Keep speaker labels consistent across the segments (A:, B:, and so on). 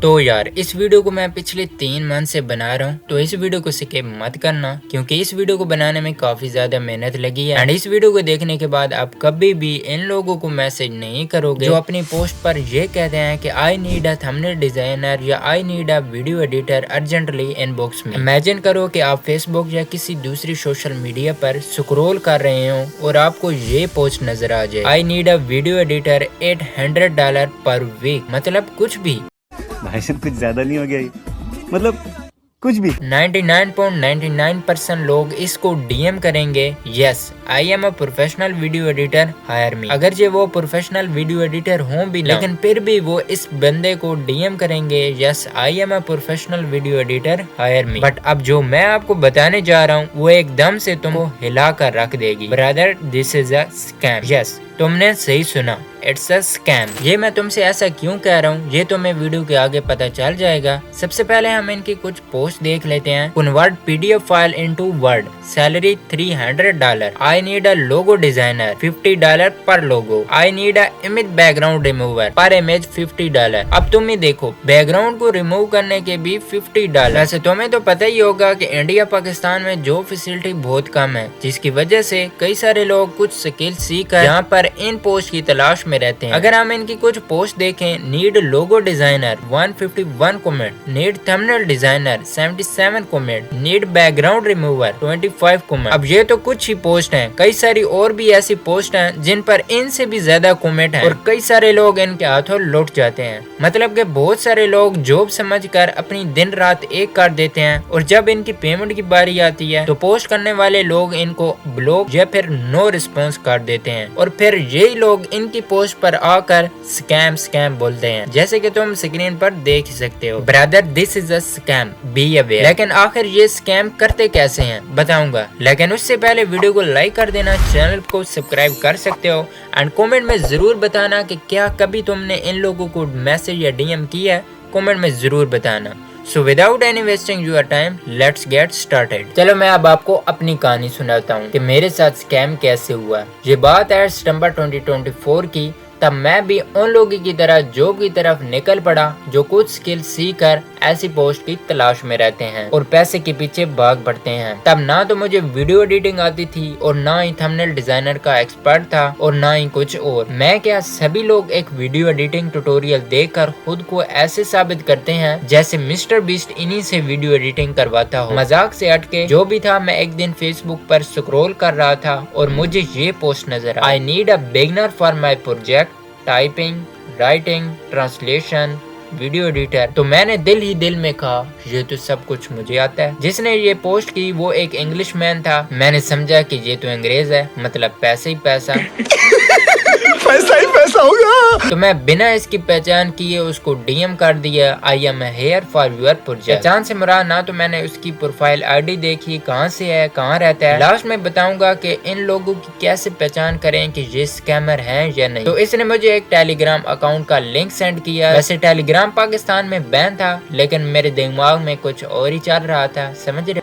A: तो यार इस वीडियो को मैं पिछले 3 मंथ से बना रहा हूँ, तो इस वीडियो को स्किप मत करना क्योंकि इस वीडियो को बनाने में काफी ज्यादा मेहनत लगी है। एंड इस वीडियो को देखने के बाद आप कभी भी इन लोगों को मैसेज नहीं करोगे जो अपनी पोस्ट पर ये कहते हैं कि I need a thumbnail designer या I need a video editor urgently inbox में। इमेजिन करो कि आप फेसबुक या किसी दूसरी सोशल मीडिया पर स्क्रॉल कर रहे हो और आपको ये पोस्ट नजर आ जाए, I need a video editor $800 per week. मतलब कुछ भी
B: भाई साहब, कुछ ज्यादा नहीं हो गया ये? मतलब कुछ भी।
A: 99.99% लोग इसको डीएम करेंगे, yes I am a professional video editor, hire me. अगर जो वो प्रोफेशनल वीडियो एडिटर हो भी ना, लेकिन फिर भी वो इस बंदे को डीएम करेंगे, yes I am a professional video editor, hire me. But अब जो मैं आपको बताने जा रहा हूँ वो एकदम से तुमको हिला कर रख देगी। Brother this is a scam. Yes तुमने सही सुना, इट्स अ स्कैम। ये मैं तुमसे ऐसा क्यों कह रहा हूँ ये तुम्हें वीडियो के आगे पता चल जाएगा। सबसे पहले हम इनकी कुछ पोस्ट देख लेते हैं। Convert PDF file into Word, salary $300, I need a logo designer $50 per logo, I need a image background remover per image $50। अब तुम ही देखो, बैकग्राउंड को रिमूव करने के भी $50। वैसे तुम्हें तो पता ही होगा कि इंडिया पाकिस्तान में जॉब फैसिलिटी बहुत कम है, जिसकी वजह से कई सारे लोग कुछ स्किल सीख कर यहाँ पर इन पोस्ट की तलाश में रहते हैं। अगर हम इनकी कुछ पोस्ट देखें, need logo designer 151 comment, need thumbnail designer 77 comment, need background remover 25 comment. अब ये तो कुछ ही पोस्ट हैं, कई सारी और भी ऐसी पोस्ट हैं जिन पर इनसे भी ज्यादा कमेंट हैं और कई सारे लोग इनके हाथों लौट जाते हैं। मतलब कि बहुत सारे लोग जॉब समझकर अपनी दिन रात एक कर देते हैं और जब इनकी पेमेंट की बारी आती है तो पोस्ट करने वाले लोग इनको ब्लॉक या फिर नो रिस्पॉन्स कर देते हैं और फिर यही लोग इनकी पोस्ट पर आकर स्कैम बोलते हैं, जैसे कि तुम स्क्रीन पर देख सकते हो। Brother this is a scam, be aware. लेकिन आखिर ये स्कैम करते कैसे हैं बताऊंगा, लेकिन उससे पहले वीडियो को लाइक कर देना, चैनल को सब्सक्राइब कर सकते हो एंड कमेंट में जरूर बताना कि क्या कभी तुमने इन लोगों को मैसेज या डीएम किया है, कमेंट में जरूर बताना। So without any wasting your time, let's get started। चलो मैं अब आपको अपनी कहानी सुनाता हूँ कि मेरे साथ स्कैम कैसे हुआ। ये बात है सितंबर 2024 की। तब मैं भी उन लोगों की तरह जॉब की तरफ निकल पड़ा जो कुछ स्किल सीख कर ऐसी पोस्ट की तलाश में रहते हैं और पैसे के पीछे भाग पड़ते हैं। तब ना तो मुझे वीडियो एडिटिंग आती थी और ना ही थंबनेल डिजाइनर का एक्सपर्ट था और ना ही कुछ और। मैं क्या, सभी लोग एक वीडियो एडिटिंग ट्यूटोरियल देखकर खुद को ऐसे साबित करते हैं जैसे मिस्टर बीस्ट इन्हीं से वीडियो एडिटिंग करवाता हो। मजाक से हटके जो भी था, मैं एक दिन फेसबुक पर स्क्रॉल कर रहा था और मुझे ये पोस्ट नजर आई, need a beginner for my project, typing, writing, translation, video editor. तो मैंने दिल ही दिल में कहा ये तो सब कुछ मुझे आता है। जिसने ये पोस्ट की वो एक इंग्लिश मैन था। मैंने समझा कि ये तो अंग्रेज है, मतलब पैसे ही पैसा
B: पैसा ही पैसा होगा।
A: तो मैं बिना इसकी पहचान किए उसको डीएम कर दिया, I am here for your project. पहचान से मुराद ना तो मैंने उसकी प्रोफाइल आईडी देखी, कहाँ से है, कहाँ रहता है। लास्ट में बताऊंगा कि इन लोगों की कैसे पहचान करें कि ये स्कैमर हैं या नहीं। तो इसने मुझे एक टेलीग्राम अकाउंट का लिंक सेंड किया। वैसे टेलीग्राम पाकिस्तान में बैन था, लेकिन मेरे दिमाग में कुछ और ही चल रहा था। समझ रहे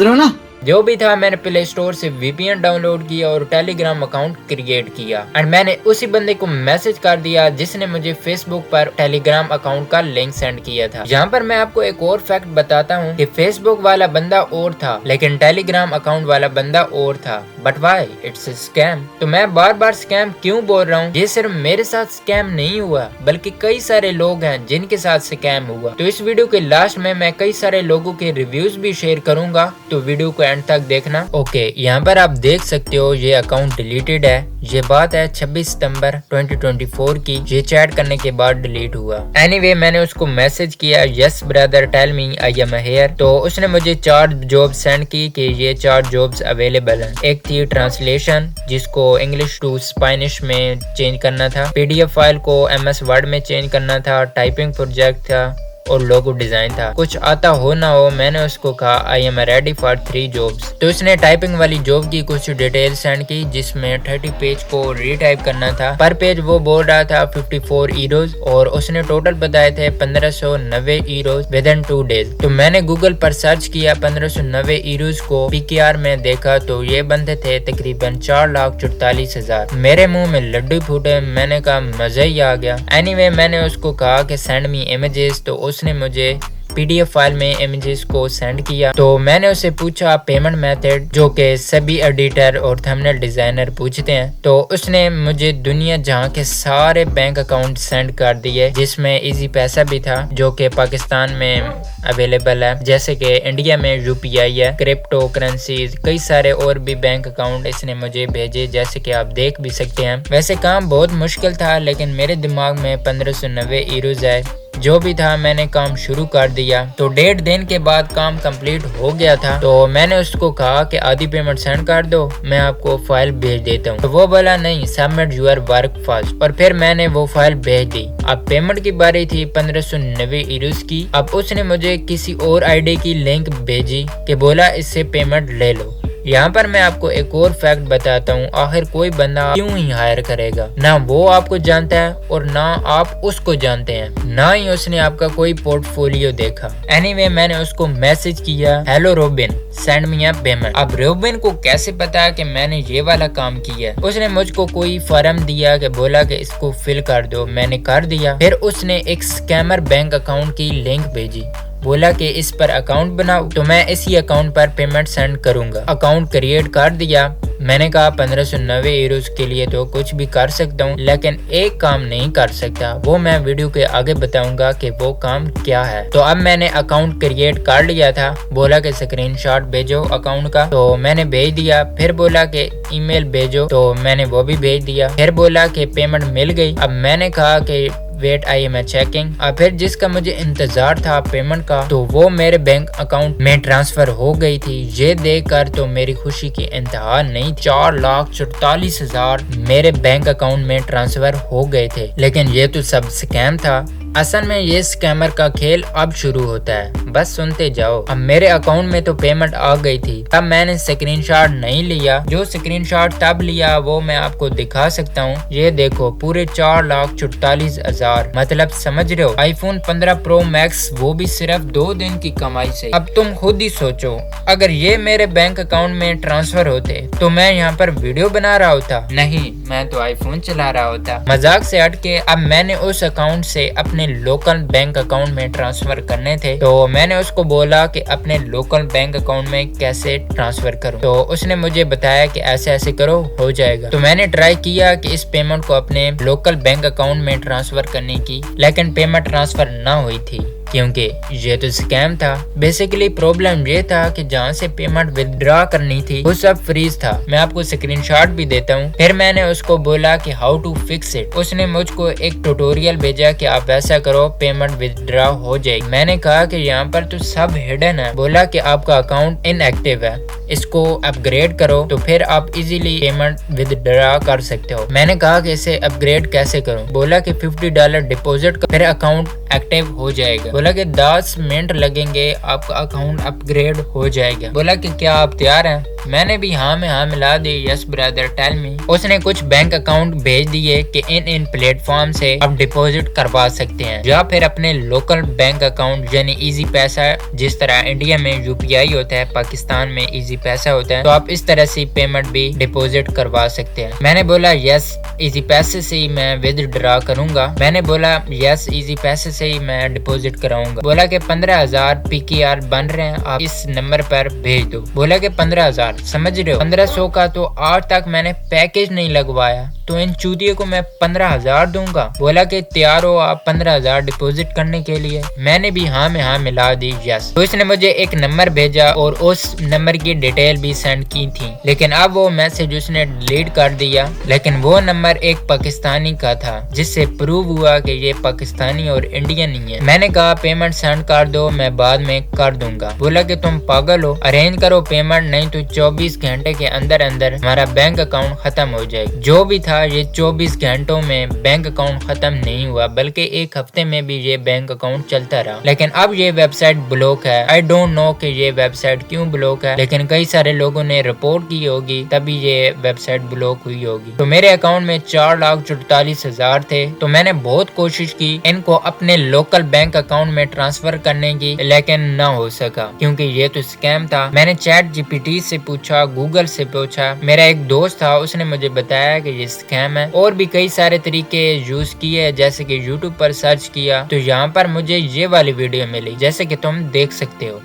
A: हो ना? जो भी था, मैंने प्ले स्टोर से वीपीएन डाउनलोड किया और टेलीग्राम अकाउंट क्रिएट किया एंड मैंने उसी बंदे को मैसेज कर दिया जिसने मुझे फेसबुक पर टेलीग्राम अकाउंट का लिंक सेंड किया था। यहाँ पर मैं आपको एक और फैक्ट बताता हूँ कि फेसबुक वाला बंदा और था लेकिन टेलीग्राम अकाउंट वाला बंदा और था। But why it's a scam. तो मैं बार बार स्कैम क्यों बोल रहा हूँ? ये सिर्फ मेरे साथ स्कैम नहीं हुआ बल्कि कई सारे लोग हैं जिनके साथ स्कैम हुआ। तो इस वीडियो के लास्ट में मैं कई सारे लोगों के रिव्यूज भी शेयर करूंगा, तो वीडियो को एंड तक देखना। ओके, यहाँ पर आप देख सकते हो ये अकाउंट डिलीटेड है। ये बात है 26 सितंबर 2024 की। ये चैट करने के बाद डिलीट हुआ। एनीवे, मैंने उसको मैसेज किया, yes brother tell me I am here. तो उसने मुझे 4 जॉब सेंड की कि ये 4 जॉब्स अवेलेबल हैं। एक थी ट्रांसलेशन, जिसको इंग्लिश टू स्पेनिश में चेंज करना था, पीडीएफ फाइल को एमएस वर्ड में चेंज करना था, टाइपिंग प्रोजेक्ट था और लोगो डिजाइन था। कुछ आता हो ना हो, मैंने उसको कहा I am ready for 3 jobs. तो उसने टाइपिंग वाली जॉब की कुछ डिटेल सेंड की, जिसमें 30 पेज को रीटाइप करना था। पर पेज वो बोल रहा था 54 यूरोज और उसने टोटल बताए थे 1590 यूरोज विद इन 2 डेज। तो मैंने गूगल पर सर्च किया, 1590 यूरोज को PKR में देखा तो ये बनते थे तकरीबन 4,44,000। मेरे मुंह में लड्डू फूटे, मैंने कहा मजा ही आ गया। एनीवे मैंने उसको कहा कि सेंड मी इमेजेस, तो उसने मुझे PDF फाइल में इमेजेस को सेंड किया। तो मैंने उससे पूछा पेमेंट मेथड, जो कि सभी एडिटर और थंबनेल डिजाइनर पूछते हैं। तो उसने मुझे दुनिया जहां के सारे बैंक अकाउंट सेंड कर दिए, जिसमें इजी पैसा भी था जो कि पाकिस्तान में अवेलेबल है, जैसे कि इंडिया में UPI है, क्रिप्टो करेंसीज, कई सारे और भी बैंक अकाउंट इसने मुझे भेजे, जैसे कि आप देख भी सकते हैं। वैसे काम बहुत मुश्किल था, लेकिन मेरे दिमाग में 1590 यूरोज है। जो भी था मैंने काम शुरू कर दिया। तो 1.5 दिन के बाद काम कंप्लीट हो गया था। तो मैंने उसको कहा कि आधी पेमेंट सेंड कर दो, मैं आपको फाइल भेज देता हूँ। तो वो बोला नहीं, सबमिट यूर वर्क फर्स्ट। और फिर मैंने वो फाइल भेज दी। अब पेमेंट की बारी थी 1590 यूरोज की। अब उसने मुझे किसी और ID की लिंक भेजी कि बोला इससे पेमेंट ले लो। यहाँ पर मैं आपको एक और फैक्ट बताता हूँ, आखिर कोई बंदा क्यों ही हायर करेगा? ना वो आपको जानता है और ना आप उसको जानते हैं, ना ही उसने आपका कोई पोर्टफोलियो देखा। एनीवे मैंने उसको मैसेज किया, हेलो रोबिन, सेंड मी अ पेमेंट। अब रोबिन को कैसे पता कि मैंने ये वाला काम किया? उसने मुझको कोई फॉर्म दिया कि बोला कि इसको फिल कर दो, मैंने कर दिया। फिर उसने एक स्कैमर बैंक अकाउंट की लिंक भेजी, बोला कि इस पर अकाउंट बनाओ, तो मैं इसी अकाउंट पर पेमेंट सेंड करूंगा। अकाउंट क्रिएट कर दिया। मैंने कहा 1590 यूरोज के लिए तो कुछ भी कर सकता हूँ, लेकिन एक काम नहीं कर सकता। वो मैं वीडियो के आगे बताऊंगा कि वो काम क्या है। तो अब मैंने अकाउंट क्रिएट कर लिया था। बोला कि स्क्रीनशॉट भेजो अकाउंट का, तो मैंने भेज दिया। फिर बोला कि ईमेल भेजो, तो मैंने वो भी भेज दिया। फिर बोला कि पेमेंट मिल गई। अब मैंने कहा कि वेट आई एम चेकिंग। और फिर जिसका मुझे इंतजार था पेमेंट का, तो वो मेरे बैंक अकाउंट में ट्रांसफर हो गई थी। ये देखकर तो मेरी खुशी की इंतहा नहीं। 4,44,000 मेरे बैंक अकाउंट में ट्रांसफर हो गए थे। लेकिन ये तो सब स्कैम था। असल में ये स्कैमर का खेल अब शुरू होता है, बस सुनते जाओ। अब मेरे अकाउंट में तो पेमेंट आ गई थी। तब मैंने स्क्रीनशॉट नहीं लिया। जो स्क्रीनशॉट तब लिया वो मैं आपको दिखा सकता हूँ। ये देखो, पूरे 4,44,000। मतलब समझ रहे हो? iPhone 15 Pro Max, वो भी सिर्फ 2 दिन की कमाई से। अब तुम खुद ही सोचो, अगर ये मेरे बैंक अकाउंट में ट्रांसफर होते तो मैं यहाँ पर वीडियो बना रहा होता? नहीं, मैं तो आईफोन चला रहा होता। मजाक से हटके अब मैंने उस अकाउंट से अपने लोकल बैंक अकाउंट में ट्रांसफर करने थे। तो मैंने उसको बोला कि अपने लोकल बैंक अकाउंट में कैसे ट्रांसफर करूं। तो उसने मुझे बताया कि ऐसे ऐसे करो, हो जाएगा। तो मैंने ट्राई किया कि इस पेमेंट को अपने लोकल बैंक अकाउंट में ट्रांसफर करने की, लेकिन पेमेंट ट्रांसफर ना हुई थी क्योंकि ये तो स्कैम था। बेसिकली प्रॉब्लम ये था कि जहाँ से पेमेंट विदड्रॉ करनी थी वो सब फ्रीज था। मैं आपको स्क्रीनशॉट भी देता हूँ। फिर मैंने उसको बोला कि हाउ टू फिक्स इट। उसने मुझको एक ट्यूटोरियल भेजा कि आप ऐसा करो, पेमेंट विदड्रॉ हो जाएगी। मैंने कहा कि यहाँ पर तो सब हिडन है। बोला कि आपका अकाउंट इनएक्टिव है, इसको अपग्रेड करो तो फिर आप इजीली पेमेंट विदड्रॉ कर सकते हो। मैंने कहा कि इसे अपग्रेड कैसे करूं? बोला कि $50 डिपॉजिट कर, फिर अकाउंट एक्टिव हो जाएगा। बोला कि 10 मिनट लगेंगे, आपका अकाउंट अपग्रेड हो जाएगा। बोला कि क्या आप तैयार हैं? मैंने भी हाँ में हाँ मिला दी। Yes brother, tell me. उसने कुछ बैंक अकाउंट भेज दिए कि इन प्लेटफॉर्म से आप डिपॉजिट करवा सकते हैं, या फिर अपने लोकल बैंक अकाउंट यानी इजी पैसा, जिस तरह इंडिया में UPI होता है, पाकिस्तान में इजी पैसा होता है, तो आप इस तरह से पेमेंट भी डिपॉजिट करवा सकते हैं। मैंने बोला यस, इजी पैसे से ही मैं विदड्रॉ करूंगा। मैंने बोला यस, इजी पैसे से ही मैं डिपॉजिट कराऊंगा। बोला कि 15,000 PKR बन रहे हैं, आप इस नंबर पर भेज दो। बोला कि 15,000, समझ रहे हो? 1500 का तो आज तक मैंने पैकेज नहीं लगवाया, तो इन चूतियों को मैं 15,000 दूंगा। बोला कि तैयार हो आप 15,000 डिपॉजिट करने के लिए? मैंने भी हाँ में हाँ मिला दी, यस। तो इसने मुझे एक नंबर भेजा और उस नंबर की डिटेल भी सेंड की थी, लेकिन अब वो मैसेज उसने डिलीट कर दिया। लेकिन वो नंबर एक पाकिस्तानी का था, जिससे प्रूव हुआ कि ये पाकिस्तानी और इंडियन ही है। मैंने कहा पेमेंट सेंड कर दो, मैं बाद में कर दूंगा। बोला कि तुम पागल हो, अरेंज करो पेमेंट, नहीं तो 24 घंटे के अंदर अंदर हमारा बैंक अकाउंट खत्म हो जाएगा। जो भी था ये 24 घंटों में बैंक अकाउंट खत्म नहीं हुआ, बल्कि एक हफ्ते में भी ये बैंक अकाउंट चलता रहा। लेकिन अब ये वेबसाइट ब्लॉक है। आई डोंट नो कि ये वेबसाइट क्यों ब्लॉक है, लेकिन कई सारे लोगों ने रिपोर्ट की होगी तभी ये वेबसाइट ब्लॉक हुई होगी। तो मेरे अकाउंट में 4,44,000 थे, तो मैंने बहुत कोशिश की इनको अपने लोकल बैंक अकाउंट में ट्रांसफर करने की, लेकिन ना हो सका क्योंकि ये तो स्कैम था। मैंने चैट जीपीटी से पूछा, गूगल से पूछा, मेरा एक दोस्त था उसने मुझे बताया कि ये स्कैम है। और भी कई सारे तरीके यूज किए, जैसे कि यूट्यूब पर सर्च किया तो यहाँ पर मुझे ये वाली वीडियो मिली, जैसे कि तुम देख सकते हो।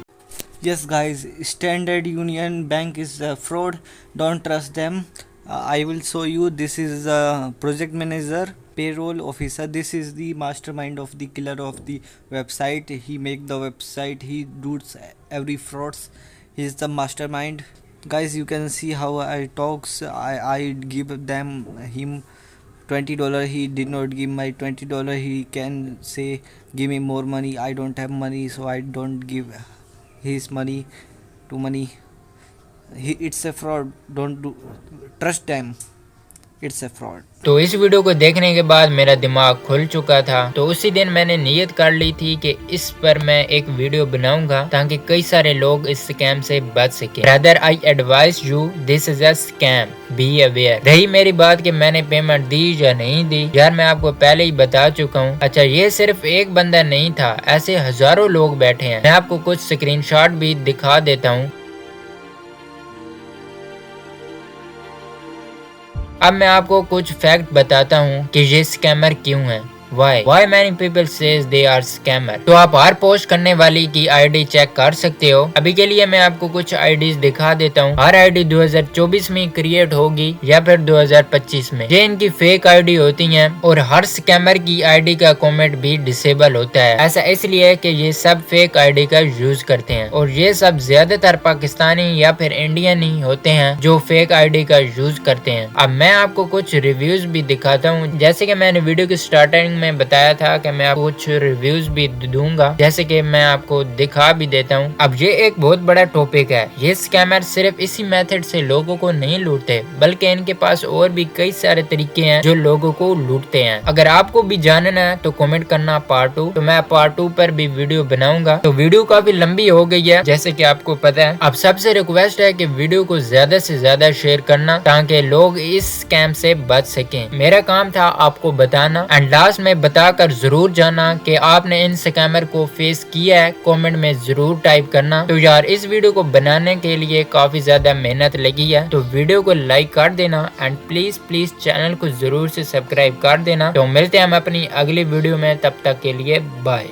C: Yes guys, Standard Union Bank is a fraud, don't trust them. I will show you. This is a project manager, payroll officer. This is the mastermind of the killer of the website. He make the website, he does every frauds. He is the mastermind. Guys, you can see how I talks. I give him $20. He did not give my $20. He can say give me more money. I don't have money, so I don't give his money to money. It's a fraud. Don't trust them. It's a fraud.
A: तो इस video को देखने के बाद मेरा दिमाग खुल चुका था। तो उसी दिन मैंने नियत कर ली थी कि इस पर मैं एक वीडियो बनाऊंगा ताकि कई सारे लोग इस स्कैम से बच सके। Brother, I advice you, this is a scam, be aware. रही मेरी बात कि मैंने पेमेंट दी या नहीं दी, यार मैं आपको पहले ही बता चुका हूँ। अच्छा, ये सिर्फ एक बंदा नहीं था, ऐसे हजारों लोग बैठे हैं। मैं आपको कुछ स्क्रीनशॉट भी दिखा देता हूँ। अब मैं आपको कुछ फैक्ट बताता हूँ कि ये स्कैमर क्यों है। Why many people says they are scammer? तो आप हर पोस्ट करने वाली की आईडी चेक कर सकते हो। अभी के लिए मैं आपको कुछ आईडीज दिखा देता हूँ। हर आईडी 2024 में क्रिएट होगी या फिर 2025 में। ये इनकी फेक आईडी होती हैं और हर स्कैमर की आईडी का कमेंट भी डिसेबल होता है। ऐसा इसलिए कि ये सब फेक आईडी का यूज करते हैं और ये सब ज्यादातर पाकिस्तानी या फिर इंडियन ही होते हैं जो फेक आईडी का यूज करते हैं। अब मैं आपको कुछ रिव्यूज भी दिखाता हूँ। जैसे कि मैंने वीडियो की स्टार्टिंग में बताया था कि मैं आपको कुछ रिव्यूज भी दूंगा, जैसे कि मैं आपको दिखा भी देता हूँ। अब ये एक बहुत बड़ा टॉपिक है। ये स्कैमर सिर्फ इसी मेथड से लोगों को नहीं लूटते, बल्कि इनके पास और भी कई सारे तरीके हैं जो लोगों को लूटते हैं। अगर आपको भी जानना है तो कमेंट करना पार्ट 2, तो मैं पार्ट 2 पर भी वीडियो बनाऊंगा। तो वीडियो काफी लंबी हो गई है जैसे कि आपको पता है। अब सबसे रिक्वेस्ट है कि वीडियो को ज्यादा से ज्यादा शेयर करना ताकि लोग इस स्कैम से बच सकें। मेरा काम था आपको बताना, एंड लास्ट में बताकर जरूर जाना कि आपने इन स्कैमर को फेस किया है। कमेंट में जरूर टाइप करना। तो यार, इस वीडियो को बनाने के लिए काफी ज्यादा मेहनत लगी है, तो वीडियो को लाइक कर देना एंड प्लीज चैनल को जरूर से सब्सक्राइब कर देना। तो मिलते हैं हम अपनी अगली वीडियो में, तब तक के लिए बाय।